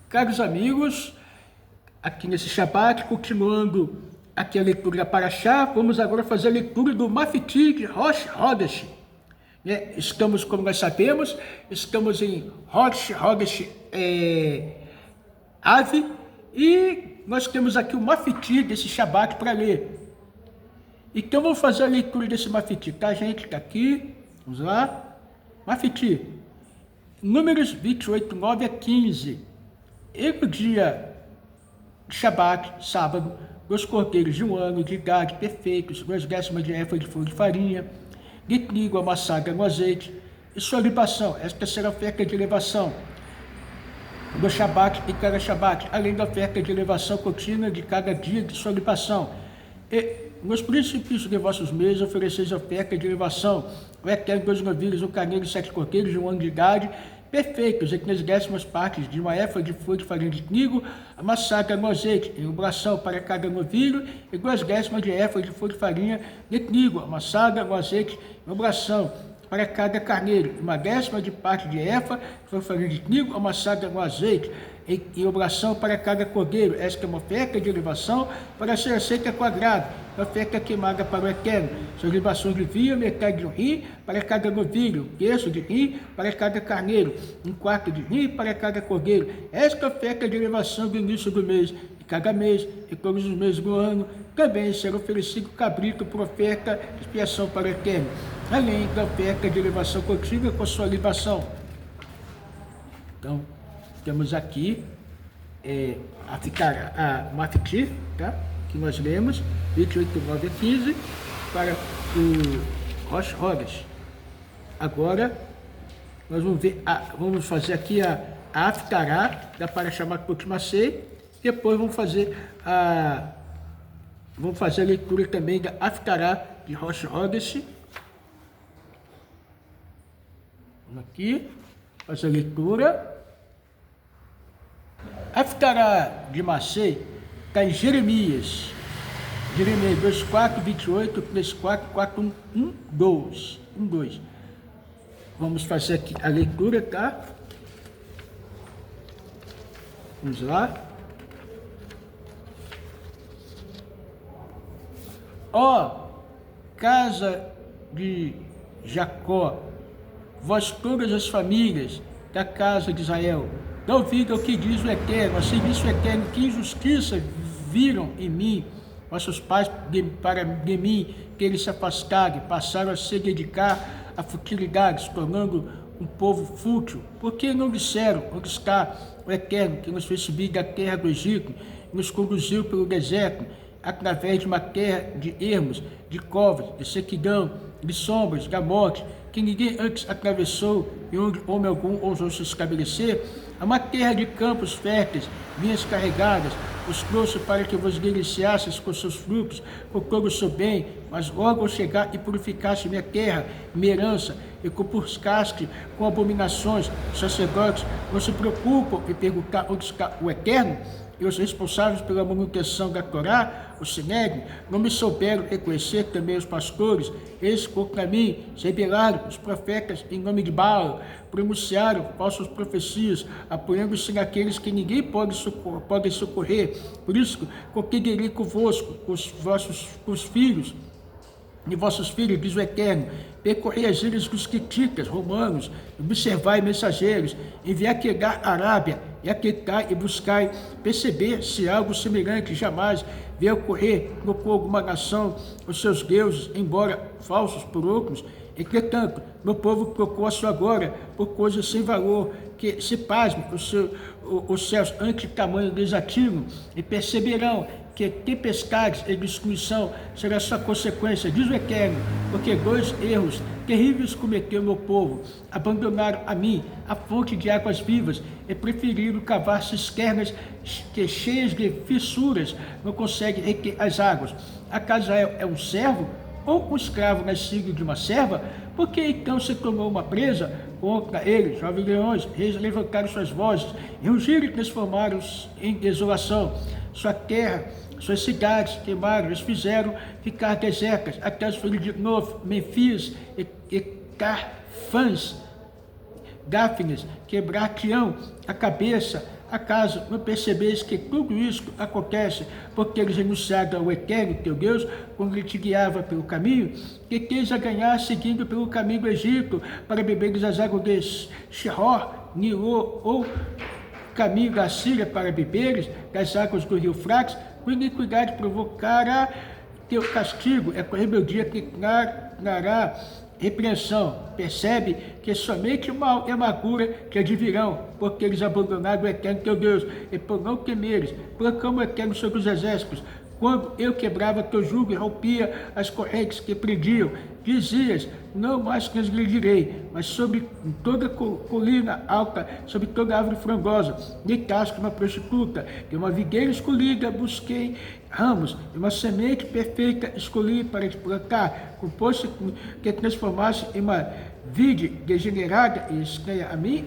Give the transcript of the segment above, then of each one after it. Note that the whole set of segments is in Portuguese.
Caros amigos, aqui nesse Shabat, continuando aqui a leitura da Parashá, vamos agora fazer a leitura do Mafiti de Rosh Hodesh. Estamos, como nós sabemos, estamos em Rosh Hodesh Ave, e nós temos aqui o Mafiti desse Shabat para ler. Então vamos fazer a leitura desse Mafiti, tá, gente? Tá aqui, vamos lá. Mafiti, Números 28, 9 a 15. E no dia de Shabat, sábado, 2 cordeiros de 1 ano de idade perfeitos, 2 décimas de éfa de flor de farinha, de trigo amassada no azeite, e sua libação. Esta será a oferta de elevação do Shabat e cada Shabat, além da oferta de elevação contínua de cada dia de sua libação. E nos princípios de vossos meses ofereceis a oferta de elevação, o eterno 2 novilhos, um carneiro e 7 cordeiros de 1 ano de idade, perfeitos, e 3 décimas partes de uma éfa de flor de farinha de trigo, amassada no azeite, em obração para cada novilho, e 2 décimas de éfa de flor de farinha de trigo, amassada no azeite, em obração para cada carneiro, 1/10 de parte de éfa de flor de farinha de trigo, amassada no azeite, em obração para cada cordeiro. Esta é uma oferta de elevação para ser aceita quadrada, uma oferta queimada para o Eterno. São libações de vinho, metade de um rim para cada novilho, 1/3 de rim para cada carneiro, 1/4 de rim para cada cordeiro. Esta é a oferta de elevação do início do mês, e cada mês, e todos os meses do ano, também será oferecido cabrito por oferta de expiação para o Eterno, além da oferta de elevação contínua com sua libação. Então, temos aqui a Mafiti, tá? Que nós lemos, 28, 9 a 15, para o Rosh Hodesh. Agora, nós vamos fazer aqui a Haftarah da Parashá Makot Masei, depois vamos fazer a leitura também da Haftarah de Rosh Hodesh. Vamos aqui, fazer a leitura. A Haftarah de Masei está em Jeremias 2:4, 28, 3:4, 4:1, 2. Vamos fazer aqui a leitura, tá? Vamos lá. Ó casa de Jacó, vós todas as famílias da casa de Israel, dá ouvido ao que diz o Eterno. Assim disse o Eterno: que injustiça viram em mim vossos pais para de mim, que eles se afastaram e passaram a se dedicar a futilidades, se tornando um povo fútil. Por que não disseram: onde está o Eterno, que nos fez subir da terra do Egito, e nos conduziu pelo deserto, através de uma terra de ermos, de covas, de sequidão, de sombras, da morte, que ninguém antes atravessou, e onde homem algum ousou se estabelecer? A uma terra de campos férteis, vinhas carregadas, os trouxe para que vos deliciasseis com seus frutos, por todo o seu bem, mas logo ao chegar e purificaste minha terra, minha herança, e compuscaste com abominações, os sacerdotes não se preocupam em perguntar onde está o Eterno? E os responsáveis pela manutenção da Torá, o Sinédrio, não me souberam reconhecer também os pastores. Eles contra mim se rebelaram, os profetas em nome de Baal, pronunciaram falsas profecias, apoiando-se naqueles que ninguém pode socorrer. Por isso, contenderei convosco, com os filhos de vossos filhos, diz o Eterno. Percorrei as ilhas dos Quititas, romanos, observai mensageiros, enviai a Quedar, Arábia, e aquietai e buscai perceber se algo semelhante jamais veio ocorrer com alguma nação, os seus deuses, embora falsos por outros. Entretanto, meu povo procura-se agora por coisas sem valor, que se pasmem os céus ante tamanho desatino, e perceberão que tempestades e destruição será sua consequência, diz o Eterno, porque 2 erros terríveis cometeu meu povo: abandonaram a mim, a fonte de águas vivas, e preferiram cavar cisternas que, cheias de fissuras, não conseguem reter as águas. Acaso é um servo ou um escravo nascido de uma serva? Porque então se tornou uma presa contra eles? Jovens leões, reis levantaram suas vozes, e rugiram e transformaram-se em desolação. Sua terra, suas cidades queimaram, eles fizeram ficar desertas, até as filhas de Nof, Memfis e Carfãs, Dáfnis, quebrar-te-ão a cabeça, Acaso não percebes que tudo isso acontece porque eles renunciaram ao Eterno teu Deus, quando ele te guiava pelo caminho? Que tens a ganhar seguindo pelo caminho do Egito, para beberes as águas de Shihor, Nilo ou caminho da Síria para beberes das águas do rio Frax? Com iniquidade provocará teu castigo, é com rebeldia que trará repreensão. Percebe que somente o mal e a amargura te advirão, porque eles abandonaram o Eterno teu Deus, e por não temeres, proclama o Eterno sobre os exércitos. Quando eu quebrava teu jugo e rompia as correntes que prendiam, dizias, não mais transgredirei, mas sobre toda colina alta, sobre toda árvore frondosa, deitaste uma prostituta, de uma videira escolhida busquei ramos, e uma semente perfeita escolhi para te plantar, composto que transformasse em uma vide degenerada e estranha a mim?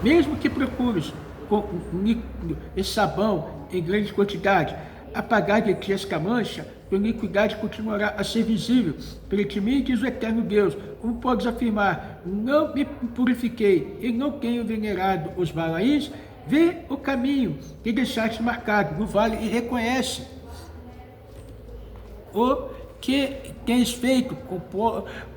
Mesmo que procures com líquido e sabão em grande quantidade, apagar de ti esta mancha, tua iniquidade continuará a ser visível. Perante mim, diz o Eterno Deus, como podes afirmar, não me purifiquei e não tenho venerado os Balaíns? Vê o caminho que deixaste marcado no vale e reconhece o que tens feito.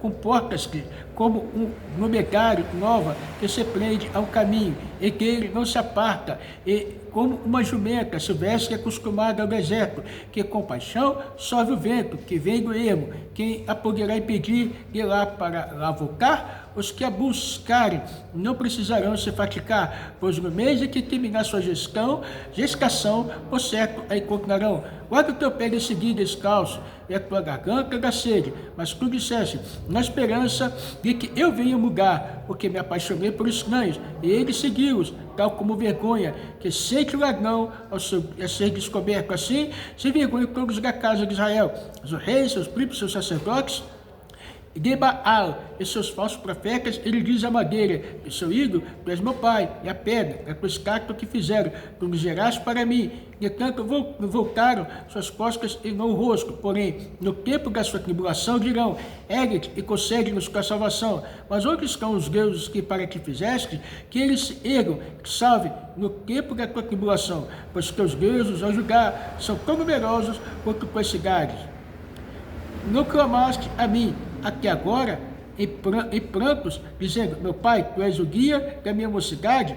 Comportas-te como um dromedário nova que se prende ao caminho e que ele não se aparta, e como uma jumenta silvestre acostumada ao deserto, que com paixão sobe o vento, que vem do ermo. Quem a poderá impedir de lá para lá voltar? Os que a buscarem não precisarão se fatigar, pois no mês em que terminar sua gestação, por certo a encontrarão. Guarda o teu pé de seguir descalço, e a tua garganta da sede, mas tu disseste, na esperança de que eu venha mudar, porque me apaixonei por estranhos, e eles segui-os, tal como vergonha, que sente o ladrão ao ser descoberto. Assim se vergonham todos da casa de Israel, os reis, seus príncipes, seus sacerdotes, de Baal e seus falsos profetas. Ele diz a madeira, e seu ídolo, tu és meu pai, e a pedra, a tua estátua que fizeram, tu me geraste para mim. De tanto voltaram suas costas e não o rosto, porém, no tempo da sua tribulação dirão, ergue-te e concede-nos com a salvação. Mas onde estão os deuses que para ti fizeste, que eles se ergam, que salve no tempo da tua tribulação, pois teus deuses, ó Judá, são tão numerosos quanto tuas cidades. Não clamaste a mim até agora em prantos, dizendo, meu pai, tu és o guia da minha mocidade?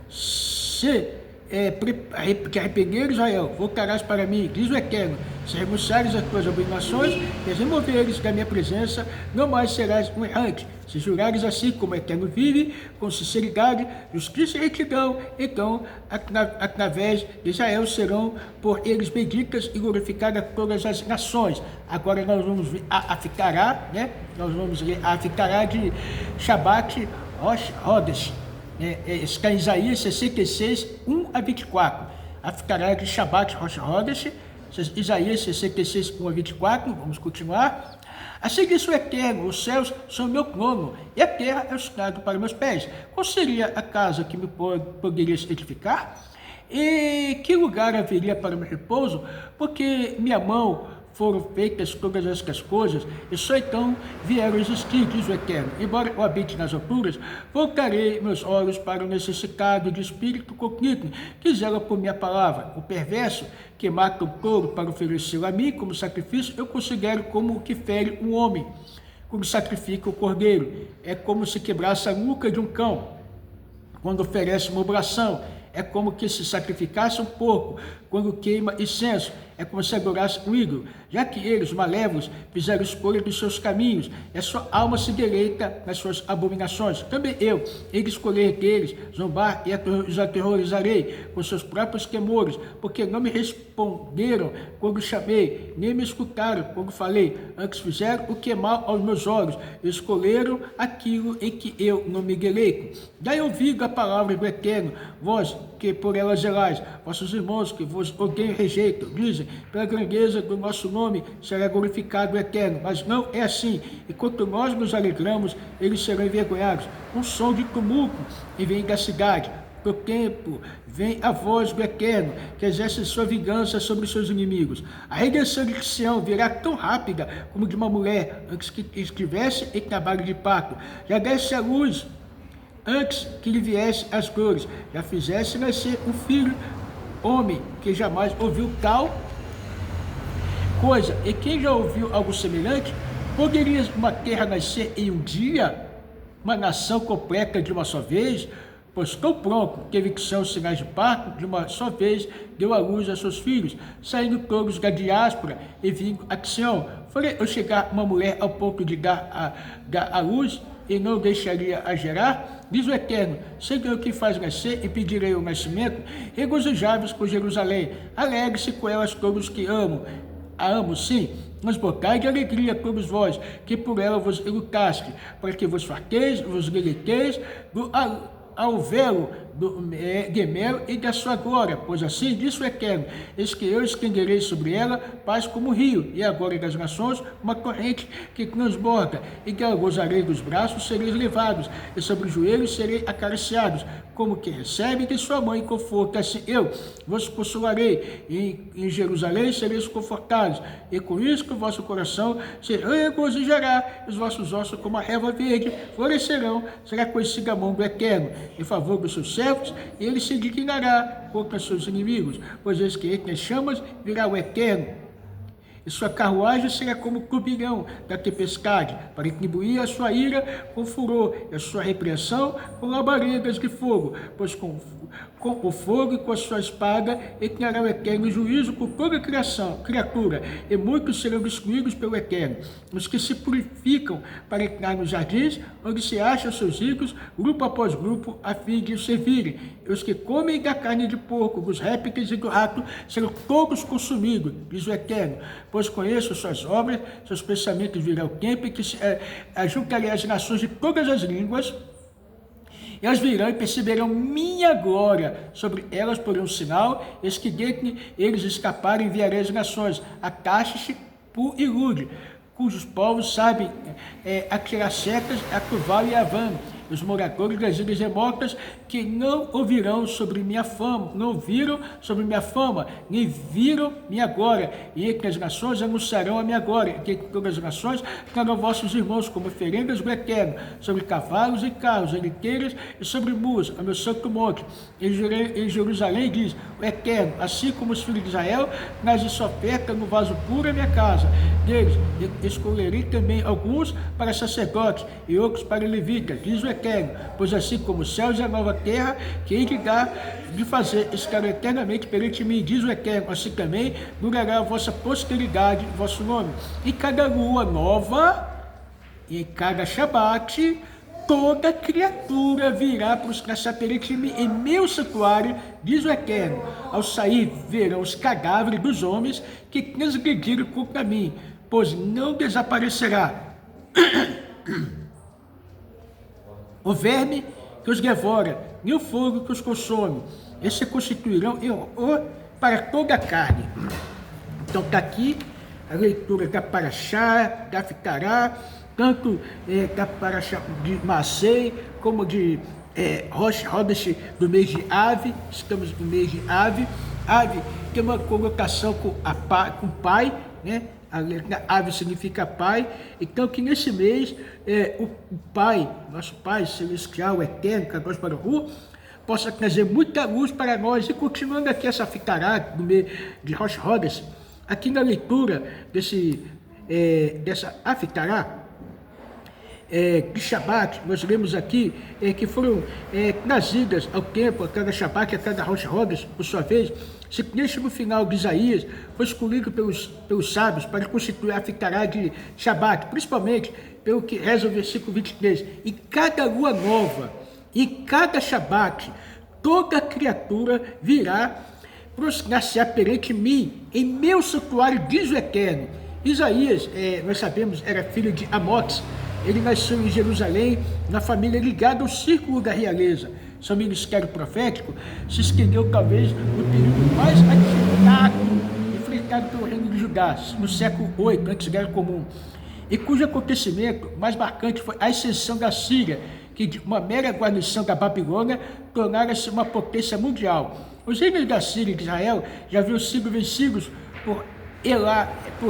Se te arrependeres, Israel, voltarás para mim, diz o Eterno. Se renunciares as tuas abominações e as removeres da minha presença, não mais serás um errante. Se jurares assim como o Eterno vive, com sinceridade, justiça e retidão, então, através de Israel, serão por eles benditas e glorificadas todas as nações. Agora nós vamos ver a Aficará, né? Nós vamos ler a Aficará de Shabat Rosh está em Isaías 66, 1 a 24. A Aficará de Shabat Rosh Hodesh, Isaías 66, 1 a 24. Vamos continuar. Assim diz o Eterno, os céus são meu trono, e a terra é o estrado para meus pés. Qual seria a casa que me poderias edificar? E que lugar haveria para o meu repouso? Porque minha mão foram feitas todas estas coisas, e só então vieram a existir, diz o Eterno. Embora eu habite nas alturas, voltarei meus olhos para o necessitado de espírito contrito, que zela por minha palavra. O perverso, que mata um touro para oferecê-lo a mim como sacrifício, eu considero como o que fere um homem, como sacrifica o cordeiro. É como se quebrasse a nuca de um cão, quando oferece uma obração. É como que se sacrificasse um porco, quando queima incenso. É como se adorasse um ídolo, já que eles, malévolos, fizeram escolha dos seus caminhos, e a sua alma se deleita nas suas abominações. Também eu, eles escolher deles, zombar e os aterrorizarei com seus próprios temores, porque não me responderam quando chamei, nem me escutaram quando falei. Antes fizeram o que é mal aos meus olhos, e escolheram aquilo em que eu não me deleito. Daí ouvido a palavra do Eterno, vós que por ela zelais, vossos irmãos que vos odeiam e rejeitam, dizem, pela grandeza do nosso nome será glorificado o Eterno. Mas não é assim. Enquanto nós nos alegramos, eles serão envergonhados. Um som de tumulto e vem da cidade. Do tempo vem a voz do Eterno, que exerce sua vingança sobre seus inimigos. A redenção de Sião virá tão rápida como de uma mulher antes que estivesse em trabalho de parto. Já desce a luz antes que lhe viesse as dores, já fizesse nascer um filho, homem, que jamais ouviu tal coisa. E quem já ouviu algo semelhante? Poderia uma terra nascer em um dia? Uma nação completa de uma só vez? Pois tão pronto teve que ser os sinais de parto, de uma só vez deu à luz a seus filhos, saindo todos da diáspora e vindo a Sião. Falei eu chegar uma mulher ao ponto de dar à luz e não deixaria a gerar? Diz o Eterno, Senhor que faz nascer e pedirei o nascimento, regozijai-vos por Jerusalém, alegre-se com elas todos que amam. A amo, sim, mas bocai de alegria todos vós, que por ela vos lutaste, para que vos farteis, vos deleiteis ao velo do gemelo e da sua glória, pois assim diz o Eterno, eis que eu estenderei sobre ela paz como rio, e a glória das nações uma corrente que transborda, e que ao gozarei dos braços sereis levados, e sobre os joelhos serei acariciados, como que recebe de sua mãe conforto, assim eu vos consolarei, e em Jerusalém sereis confortados, e com isso que o vosso coração se regozijará, os vossos ossos como a erva verde florescerão, será conhecida a mão do Eterno, em favor dos seus servos, e ele se indignará contra seus inimigos, pois eis que entre as chamas virá o Eterno, e sua carruagem será como turbilhão da tempestade, para atribuir a sua ira com furor, e a sua repreensão com labaredas de fogo, pois com o fogo e com a sua espada entrará o Eterno juízo por toda criatura, e muitos serão destruídos pelo Eterno. Os que se purificam para entrar nos jardins, onde se acham seus ricos, grupo após grupo, a fim de os servirem. E os que comem da carne de porco, dos répteis e do rato, serão todos consumidos, diz o Eterno. Pois conheço suas obras, seus pensamentos virão o tempo em que ajuntarei as nações de todas as línguas, e elas virão e perceberão minha glória, sobre elas porém um sinal, eis que dentre eles escaparem enviarei as nações, a Taxish, Pu e Lud, cujos povos sabem atirar setas, a Tuval e a Van, os moradores das ilhas remotas que não ouvirão sobre minha fama, não ouviram sobre minha fama, nem viram minha glória, e entre as nações anunciarão a minha glória, e entre todas as nações trarão vossos irmãos como oferendas do Eterno, sobre cavalos e carros, eliteiras e sobre mulas, a meu santo monte. Em Jerusalém diz o Eterno, assim como os filhos de Israel, trazem sua oferta no vaso puro a minha casa. Deles escolherei também alguns para sacerdotes e outros para levitas, diz o Eterno, pois assim como os céus e a nova terra, que hei de dar, de fazer, estarão eternamente perante mim, diz o Eterno, assim também durará a vossa posteridade, vosso nome. Em cada lua nova, e em cada Shabat, toda criatura virá prostrar-se perante mim em meu santuário, diz o Eterno. Ao sair, verão os cadáveres dos homens que transgrediram contra mim, pois não desaparecerá o verme que os devora, nem o fogo que os consome. Eles se constituirão em horror para toda a carne. Então está aqui a leitura da Paraxá, da Fitará, tanto da Paraxá de Macei, como de Rosh Hodesh do mês de Ave. Estamos no mês de Ave. Ave tem uma colocação com pai, né? A letra Ave significa pai, então que nesse mês o Pai, nosso Pai Celestial, Eterno, Kadosh Baruch Hu, possa trazer muita luz para nós. E continuando aqui essa fitará do mês de Rosh Hodesh, aqui na leitura dessa afitará, de Shabat, nós lemos aqui que foram trazidas ao templo, a cada Shabat, a cada Rosh Hodesh, por sua vez, se neste no final de Isaías foi escolhido pelos sábios para constituir a fitará de Shabat, principalmente pelo que reza o versículo 23, e cada lua nova, e cada Shabat, toda criatura virá prostrar-se perante mim, em meu santuário, diz o Eterno. Isaías, nós sabemos, era filho de Amox. Ele nasceu em Jerusalém, na família ligada ao círculo da realeza. Seu ministério profético se estendeu talvez no período mais agitado enfrentado pelo reino de Judá, no século 8, antes da Era Comum, e cujo acontecimento mais marcante foi a ascensão da Síria, que de uma mera guarnição da Babilônia tornara-se uma potência mundial. Os reinos da Síria e de Israel já haviam sido vencidos por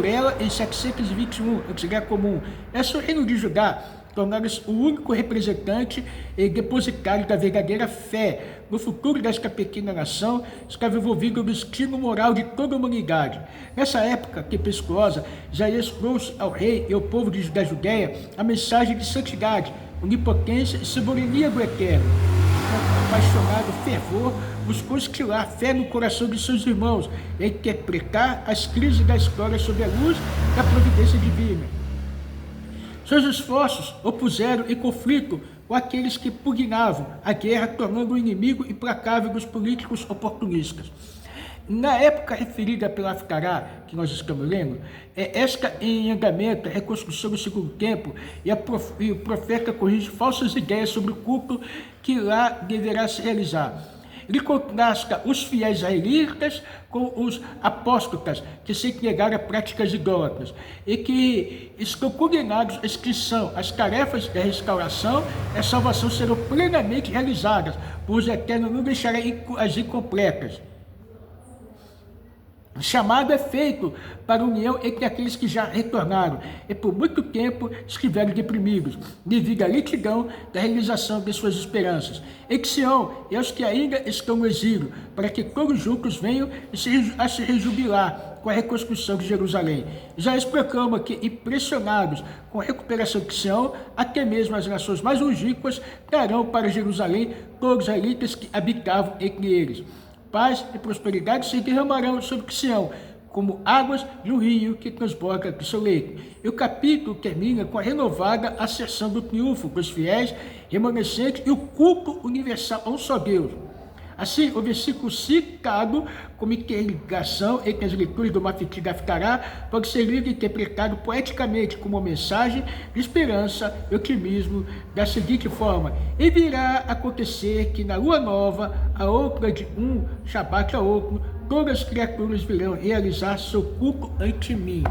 ela em 721, antes da Era Comum. Esse reino de Judá tornaram-se o único representante e depositário da verdadeira fé no futuro desta pequena nação, estava envolvido no destino moral de toda a humanidade. Nessa época tempestuosa, Isaías trouxe ao rei e ao povo da Judéia a mensagem de santidade, onipotência e soberania do Eterno. Com apaixonado fervor, buscou instilar fé no coração de seus irmãos e interpretar as crises da história sob a luz da providência divina. Seus esforços opuseram em conflito com aqueles que pugnavam a guerra, tornando o inimigo implacável dos políticos oportunistas. Na época referida pela Aftará, que nós estamos lendo, esta em andamento, a reconstrução do segundo templo, e o profeta corrige falsas ideias sobre o culto que lá deverá se realizar. Ele contrasta os fiéis israelitas com os apóstatas, que se entregaram a práticas idólatras, e que estão condenados à extinção. As tarefas da restauração e a salvação serão plenamente realizadas, pois o Eterno não deixará as incompletas. O chamado é feito para a união entre aqueles que já retornaram e por muito tempo estiveram deprimidos, devido à lentidão da realização de suas esperanças. Em Sião e aos que ainda estão no exílio, para que todos juntos venham a se rejubilar com a reconstrução de Jerusalém. Isaías proclama que, impressionados com a recuperação de Sião, até mesmo as nações mais longínquas trarão para Jerusalém todos os israelitas que habitavam entre eles. Paz e prosperidade se derramarão sobre Sião, como águas de um rio que transborda do seu leito. E o capítulo termina com a renovada asserção do triunfo dos fiéis remanescentes e o culto universal a um só Deus. Assim, o versículo citado como interligação entre as leituras do Mafiti da Aftará pode ser lido e interpretado poeticamente como uma mensagem de esperança e otimismo da seguinte forma: e virá acontecer que na lua nova, a outra de um Shabat a outro, todas as criaturas virão realizar seu culto ante mim.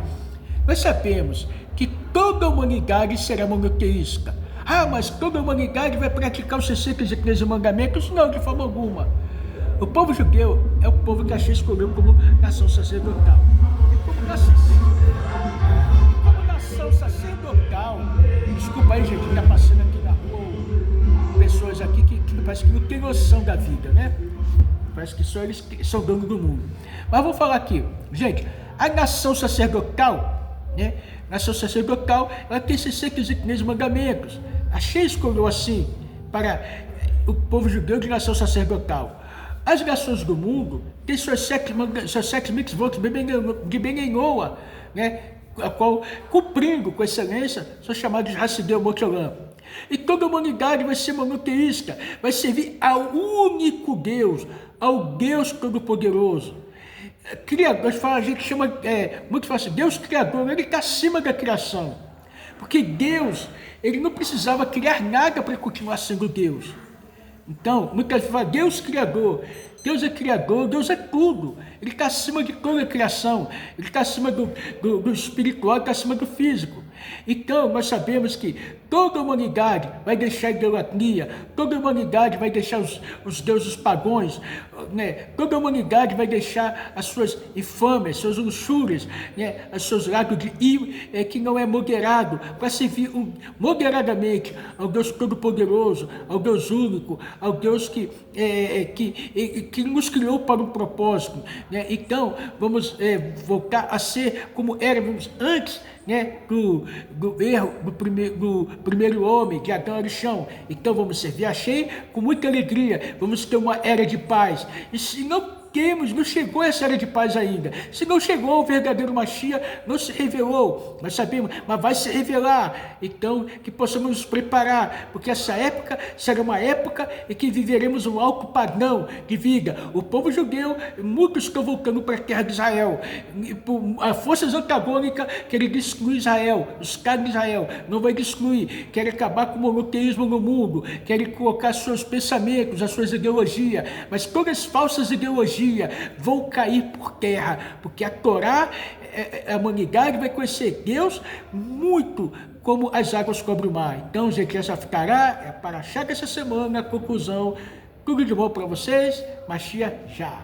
Nós sabemos que toda a humanidade será monoteísta. Mas toda a humanidade vai praticar os 613 mandamentos? Não, de forma alguma. O povo judeu é o povo que a gente escolheu como nação sacerdotal. E como nação sacerdotal, desculpa aí, gente, está passando aqui na rua pessoas aqui que parece que não tem noção da vida, né? Parece que só eles que são donos do mundo. Mas vou falar aqui, gente, a nação sacerdotal, né? Nação sacerdotal, ela tem 613 mandamentos. A Shein escolheu assim para o povo judeu de nação sacerdotal. As nações do mundo têm suas sete mitzvot de Benenoa, né, a qual, cumprindo com excelência, são chamados de Hassidei Mocholam. E toda a humanidade vai ser monoteísta, vai servir ao único Deus, ao Deus Todo-Poderoso. Criador, a gente chama, muito fácil, Deus Criador, ele está acima da criação. Porque Deus, ele não precisava criar nada para continuar sendo Deus. Então, muitas vezes fala, Deus Criador. Deus é Criador, Deus é tudo. Ele está acima de toda a criação. Ele está acima do espiritual, está acima do físico. Então, nós sabemos que toda a humanidade vai deixar a idolatria, toda a humanidade vai deixar os deuses pagãos, né? Toda a humanidade vai deixar as suas infâmias, suas luxúrias, né? Os seus lados de que não é moderado, para servir moderadamente ao Deus Todo-Poderoso, ao Deus único, ao Deus que nos criou para um propósito, né? Então, vamos voltar a ser como éramos antes, né, do erro do primeiro homem, de Adão e Chão. Então vamos servir a Shein com muita alegria, vamos ter uma era de paz. E se não chegou essa era de paz ainda. Se não chegou o verdadeiro Mashiach, não se revelou. Nós sabemos, mas vai se revelar. Então, que possamos nos preparar, porque essa época será uma época em que viveremos um alto padrão de vida. O povo judeu, muitos estão voltando para a terra de Israel. Por forças antagônicas querem destruir Israel, os caras de Israel. Não vai destruir, querem acabar com o monoteísmo no mundo, querem colocar seus pensamentos, as suas ideologias, mas todas as falsas ideologias vão cair por terra, porque a Torá, a humanidade vai conhecer Deus muito como as águas cobrem o mar. Então, gente, essa ficará para achar dessa semana, a conclusão. Tudo de bom para vocês, Mashiach já.